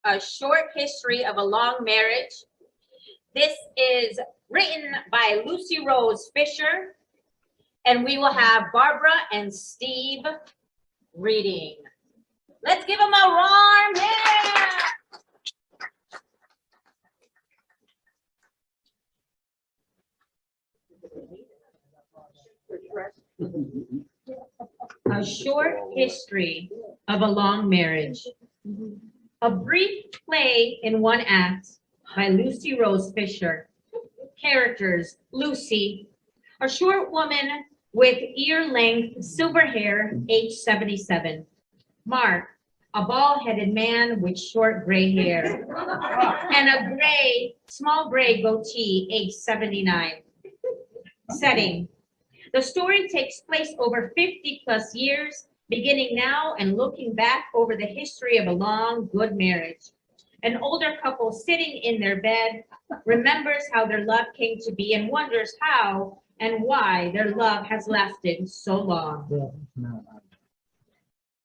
A Short History of a Long Marriage. This is written by Lucy Rose Fisher, and we will have Barbara and Steve reading. Let's give them a warm hand. A Short History of a Long Marriage. A brief play in one act by Lucy Rose Fisher. Characters: Lucy, a short woman with ear-length silver hair, age 77. Mark, a bald-headed man with short gray hair and a small gray goatee, age 79. Setting: the story takes place over 50 plus years, beginning now and looking back over the history of a long, good marriage. An older couple sitting in their bed remembers how their love came to be and wonders how and why their love has lasted so long.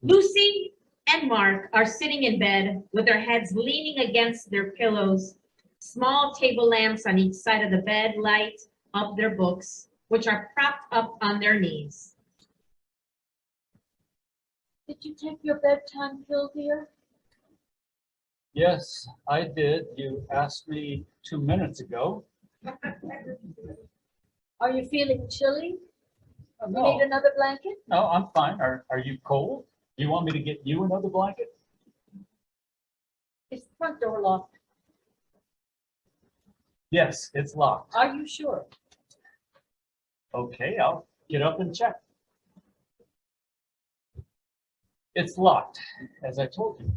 Lucy and Mark are sitting in bed with their heads leaning against their pillows. Small table lamps on each side of the bed light up their books, which are propped up on their knees. Did you take your bedtime pill, dear? Yes, I did. You asked me 2 minutes ago. Are you feeling chilly? You No, need another blanket? no, I'm fine. Are you cold? Do you want me to get you another blanket? Is the front door locked? Yes, it's locked. Are you sure? Okay, I'll get up and check. It's locked, as I told you.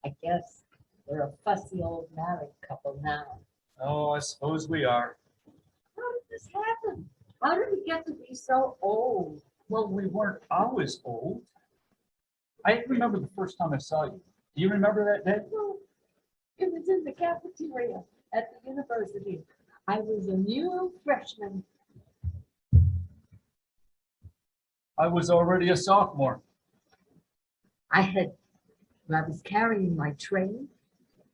I guess we're a fussy old married couple now. Oh, I suppose we are. How did this happen? How did we get to be so old? Well, we weren't always old. I remember the first time I saw you. Do you remember that day? No, it was in the cafeteria at the university. I was a new freshman. I was already a sophomore. I was carrying my tray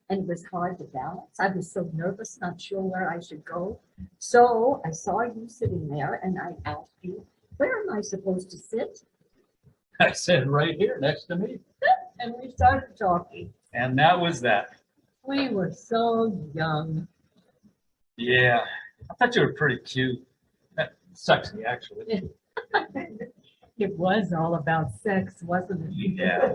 and it was hard to balance. I was so nervous, not sure where I should go. So I saw you sitting there and I asked you, where am I supposed to sit? I said right here next to me. And we started talking. And that was that. We were so young. Yeah, I thought you were pretty cute. Sexy, actually. It was all about sex, wasn't it? Yeah.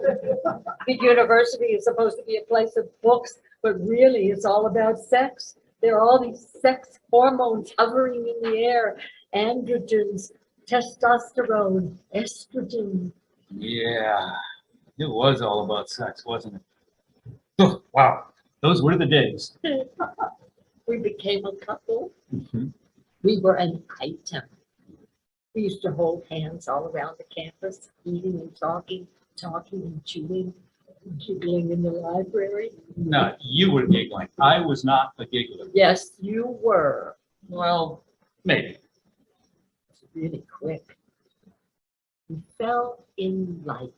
The university is supposed to be a place of books, but really it's all about sex. There are all these sex hormones hovering in the air, androgens, testosterone, estrogen. Yeah, it was all about sex, wasn't it? Oh, wow, those were the days. We became a couple. Mhm. We were an item. We used to hold hands all around the campus, eating and talking and chewing, giggling in the library. No, you were giggling. I was not a giggler. Yes, you were. Well, maybe. It's really quick. We fell in love.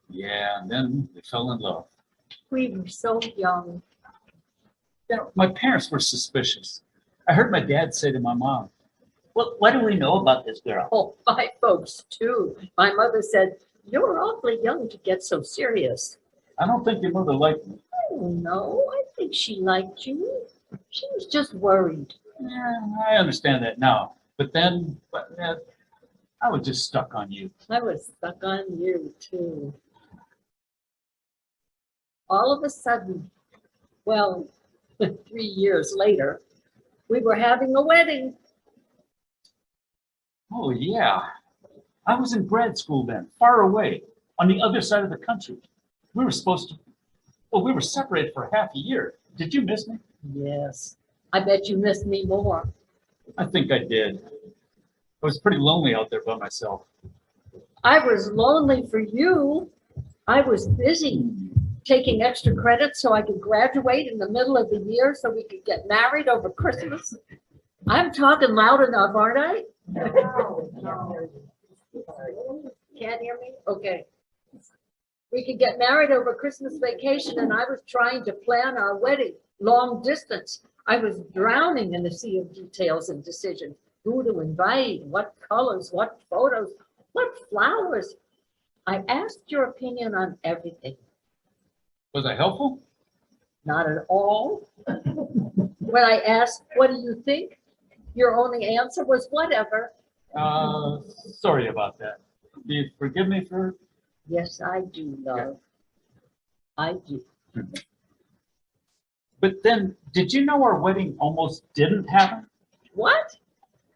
Yeah, and then we fell in love. We were so young. Yeah, my parents were suspicious. I heard my dad say to my mom, "Well, what do we know about this girl?" Oh, my folks too. My mother said, "You're awfully young to get so serious." I don't think your mother liked me. Oh, no, I think she liked you. She was just worried. Yeah, I understand that now. But then, I was just stuck on you. I was stuck on you too. All of a sudden, well, 3 years later, we were having a wedding. Oh, yeah. I was in grad school then, far away, on the other side of the country. We were we were separated for half a year. Did you miss me? Yes, I bet you missed me more. I think I did. I was pretty lonely out there by myself. I was lonely for you. I was busy taking extra credits so I could graduate in the middle of the year so we could get married over Christmas. I'm talking loud enough, aren't I? No. Can't hear me? Okay. we could get married over Christmas vacation, and I was trying to plan our wedding long distance. I was drowning in a sea of details and decisions. Who to invite, what colors, what photos, what flowers. I asked your opinion on everything. Was I helpful? Not at all. When I asked, what do you think? Your only answer was whatever. Sorry about that. Do you forgive me for? Yes, I do, love. I do. But then, did you know our wedding almost didn't happen? What?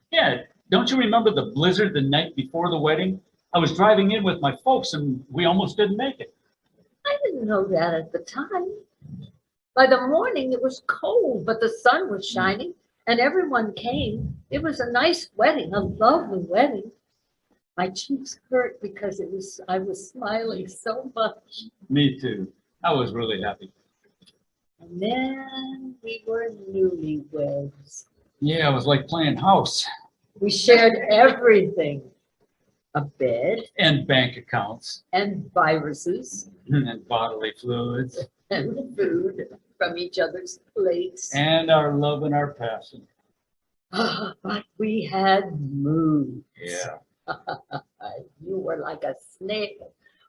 Yeah, don't you remember the blizzard the night before the wedding? I was driving in with my folks and we almost didn't make it. I didn't know that at the time. By the morning, it was cold, but the sun was shining and everyone came. It was a nice wedding, a lovely wedding. My cheeks hurt because I was smiling so much. Me too. I was really happy. And then we were newlyweds. Yeah, it was like playing house. We shared everything. A bed And bank accounts and viruses and bodily fluids and food from each other's plates. and our love and our passion. But we had moods. Yeah. You were like a snake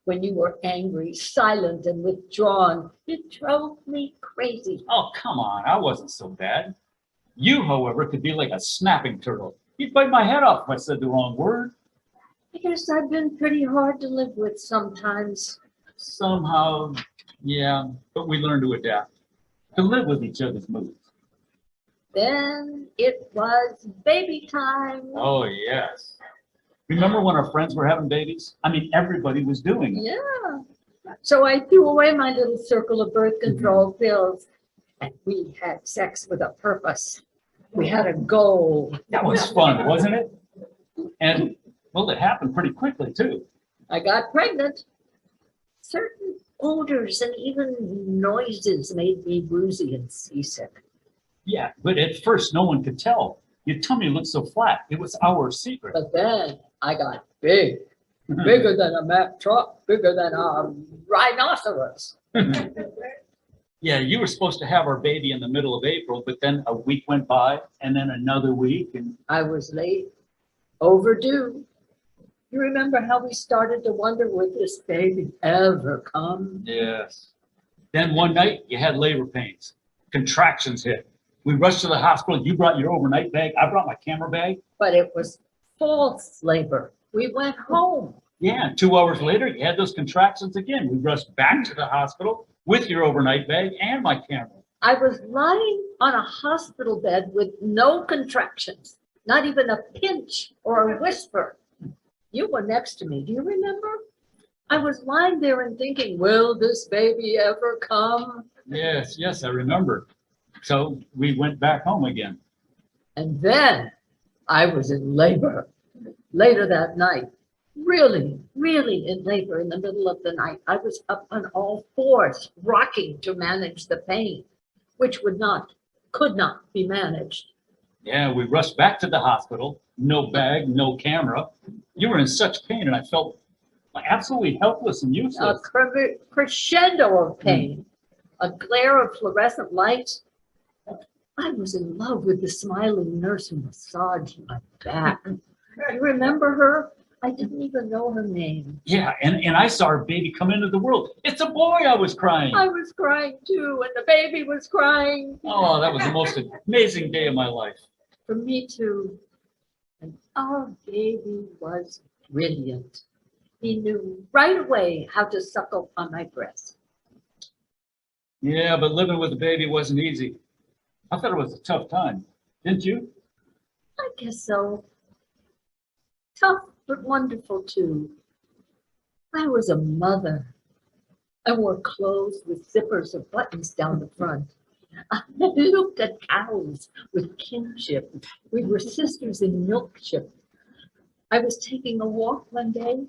when you were angry, silent and withdrawn. It drove me crazy. Oh, come on. I wasn't so bad. You, however, could be like a snapping turtle. You'd bite my head off if I said the wrong word. I guess I've been pretty hard to live with sometimes. Somehow, yeah, but we learned to adapt, to live with each other's moods. Then it was baby time. Oh, yes. Remember when our friends were having babies? I mean, everybody was doing it. Yeah. So I threw away my little circle of birth control pills and we had sex with a purpose. We had a goal. That was fun, wasn't it? And, well, it happened pretty quickly, too. I got pregnant. Certain odors and even noises made me woozy and seasick. Yeah, but at first, no one could tell. Your tummy looked so flat. It was our secret. But then I got big, bigger than a Mack truck, bigger than a rhinoceros. Yeah, you were supposed to have our baby in the middle of April, but then a week went by and then another week. And I was late, overdue. You remember how we started to wonder, would this baby ever come? yes. Then one night you had labor pains. Contractions hit. We rushed to the hospital. You brought your overnight bag. I brought my camera bag. But it was false labor. We went home. Yeah, and 2 hours later, you had those contractions again. We rushed back to the hospital with your overnight bag and my camera. I was lying on a hospital bed with no contractions, not even a pinch or a whisper. You were next to me. Do you remember? I was lying there and thinking, will this baby ever come? Yes, yes, I remember. So we went back home again. And then I was in labor later that night. Really in labor in the middle of the night. I was up on all fours, rocking to manage the pain, which could not be managed. Yeah, we rushed back to the hospital. No bag, no camera. You were in such pain, and I felt absolutely helpless and A useless. crescendo of pain, a glare of fluorescent lights. I was in love with the smiling nurse who massaged my back. You remember her? I didn't even know her name. Yeah, and I saw our baby come into the world. It's a boy. I was crying. I was crying too, and the baby was crying. Oh, that was the most amazing day of my life. For me too. And our baby was brilliant. He knew right away how to suckle on my breast. Yeah, but living with a baby wasn't easy. I thought it was a tough time. Didn't you? I guess so. Tough, but wonderful too. I was a mother. I wore clothes with zippers or buttons down the front. I looked at cows with kinship. We were sisters in milkship. I was taking a walk one day,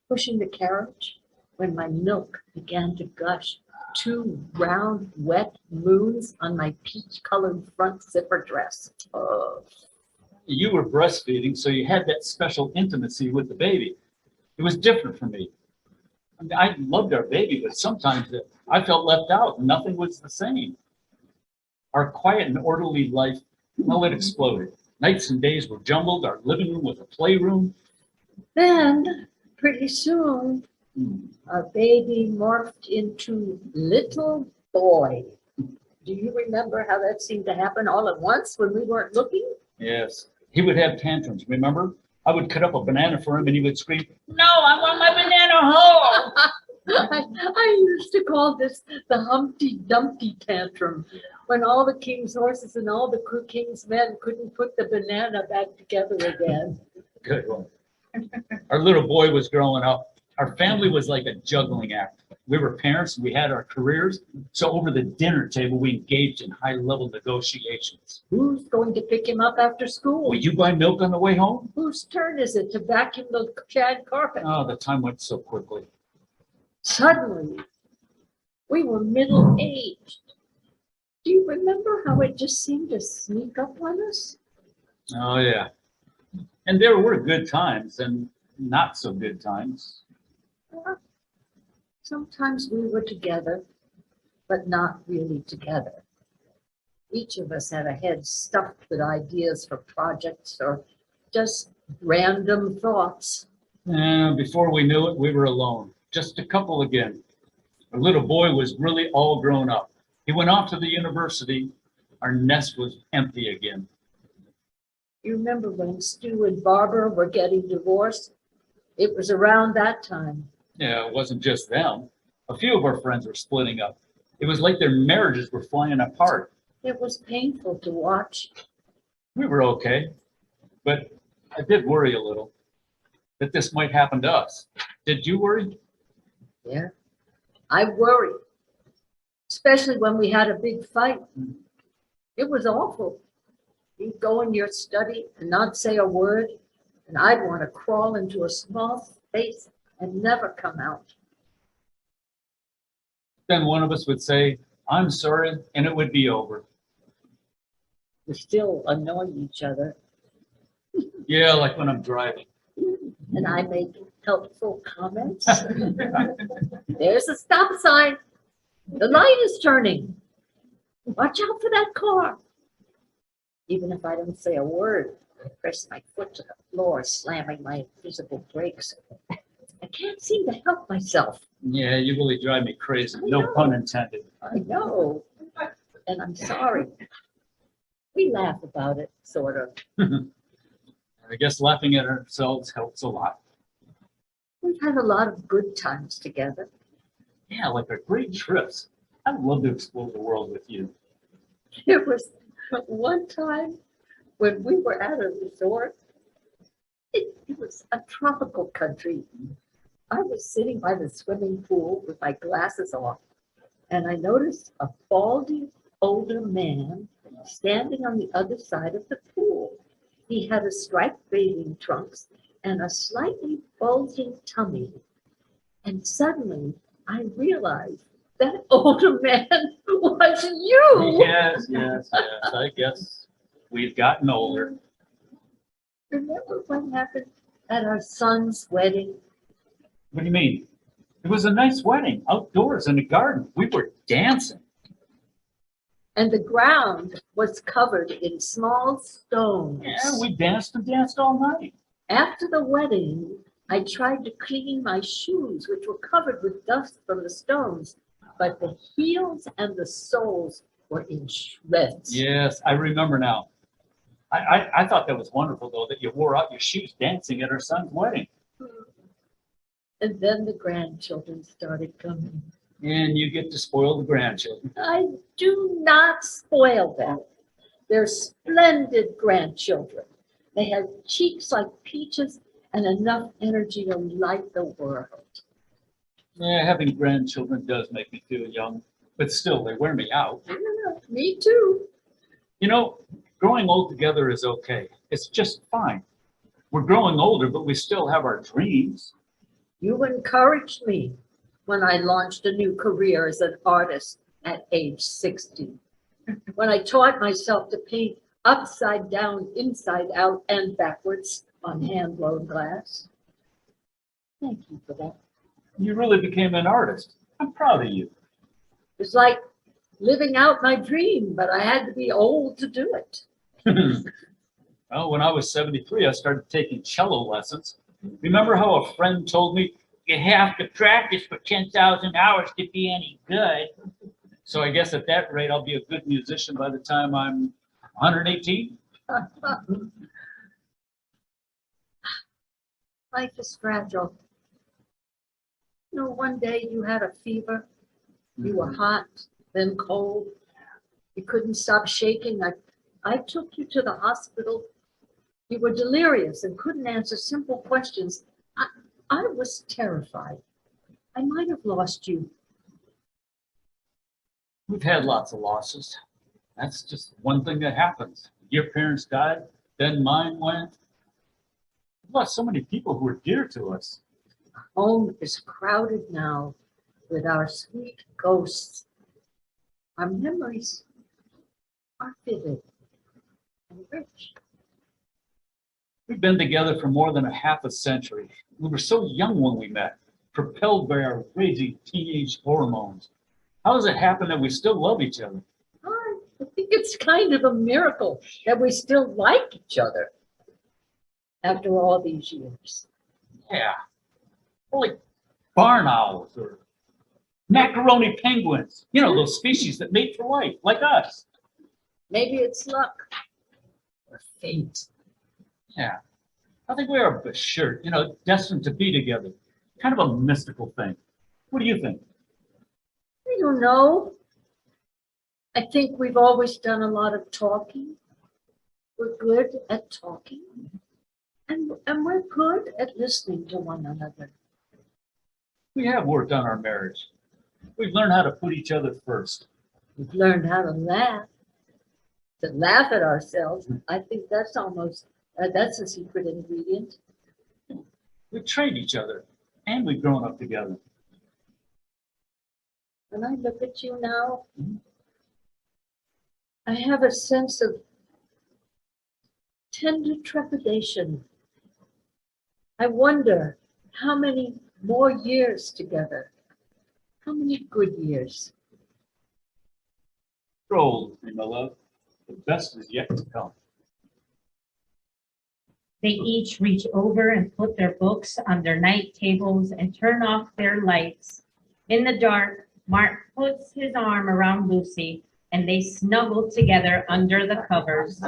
pushing the carriage, when my milk began to gush. 2 round, wet moons on my peach-colored front zipper dress. Oh. You were breastfeeding, so you had that special intimacy with the baby. It was different for me. I mean, I loved our baby, but sometimes I felt left out. Nothing was the same. Our quiet and orderly life, well, it exploded. Nights and days were jumbled. Our living room was a playroom. Then, pretty soon, Hmm. our baby morphed into little boy. Do you remember how that seemed to happen all at once when we weren't looking? Yes, he would have tantrums, remember? I would cut up a banana for him and he would scream, "No, I want my banana whole." I used to call this the Humpty Dumpty tantrum, when all the king's horses and all the king's men couldn't put the banana back together again. Good one. Our little boy was growing up. Our family was like a juggling act. We were parents, we had our careers, so over the dinner table, we engaged in high-level negotiations. Who's going to pick him up after school? Will you buy milk on the way home? Whose turn is it to vacuum the shag carpet? Oh, the time went so quickly. Suddenly, we were middle-aged. Do you remember how it just seemed to sneak up on us? Oh, yeah. And there were good times and not so good times. Sometimes we were together, but not really together. Each of us had a head stuffed with ideas for projects or just random thoughts. And before we knew it, we were alone, just a couple again. Our little boy was really all grown up. He went off to the university. Our nest was empty again. You remember when Stu and Barbara were getting divorced? It was around that time. Yeah, it wasn't just them. A few of our friends were splitting up. It was like their marriages were flying apart. It was painful to watch. We were okay, but I did worry a little that this might happen to us. Did you worry? Yeah, I worried, especially when we had a big fight. It was awful. You'd go in your study and not say a word, and I'd want to crawl into a small space and never come out. Then one of us would say, "I'm sorry," and it would be over. We still annoy each other, Yeah, like when I'm driving. and I make helpful comments. There's a stop sign. The light is turning. Watch out for that car. Even if I don't say a word, I press my foot to the floor, slamming my invisible brakes. I can't seem to help myself. Yeah, you really drive me crazy. I No know. pun intended. I know, and I'm sorry. We laugh about it, sort of. I guess laughing at ourselves helps a lot. We've had a lot of good times together. Yeah, like our great trips. I'd love to explore the world with you. There was one time when we were at a resort. It was a tropical country. I was sitting by the swimming pool with my glasses off, and I noticed a balding older man standing on the other side of the pool. He had a striped bathing trunks and a slightly bulging tummy. And suddenly I realized that older man was you. Yes, yes, yes. I guess we've gotten older. Remember what happened at our son's wedding? What do you mean? It was a nice wedding, outdoors in a garden. We were dancing. And the ground was covered in small stones. Yeah, we danced and danced all night. After the wedding, I tried to clean my shoes, which were covered with dust from the stones, but the heels and the soles were in shreds. Yes, I remember now. I thought that was wonderful, though, that you wore out your shoes dancing at our son's wedding. And then the grandchildren started coming. And you get to spoil the grandchildren. I do not spoil them. They're splendid grandchildren. They have cheeks like peaches and enough energy to light the world. Yeah, having grandchildren does make me feel young, but still, they wear me out. Me too. You know, growing old together is okay. It's just fine. We're growing older, but we still have our dreams. You encouraged me when I launched a new career as an artist at age 60. When I taught myself to paint upside down, inside out, and backwards on hand-blown glass. Thank you for that. You really became an artist. I'm proud of you. It's like living out my dream, but I had to be old to do it. Well, when I was 73, I started taking cello lessons. Remember how a friend told me, you have to practice for 10,000 hours to be any good? So I guess at that rate, I'll be a good musician by the time I'm 118. Life is fragile. You know, one day you had a fever, you were hot, then cold. You couldn't stop shaking. I took you to the hospital. You were delirious and couldn't answer simple questions. I was terrified. I might have lost you. We've had lots of losses. That's just one thing that happens. Your parents died, then mine went. We've lost so many people who were dear to us. Home is crowded now with our sweet ghosts. Our memories are vivid and rich. We've been together for more than a half a century. We were so young when we met, propelled by our crazy teenage hormones. How does it happen that we still love each other? I think it's kind of a miracle that we still like each other after all these years. Yeah. We're like barn owls or macaroni penguins. You know, those species that mate for life, like us. Maybe it's luck or fate. Yeah. I think we are sure, destined to be together. Kind of a mystical thing. What do you think? I don't know. I think we've always done a lot of talking. We're good at talking. And we're good at listening to one another. We have worked on our marriage. We've learned how to put each other first. We've learned how to laugh at ourselves. I think that's that's a secret ingredient. We've trained each other and we've grown up together. When I look at you now, I have a sense of tender trepidation. I wonder how many more years together, how many good years. Grow old, my love. The best is yet to come. They each reach over and put their books on their night tables and turn off their lights. In the dark, Mark puts his arm around Lucy and they snuggle together under the covers.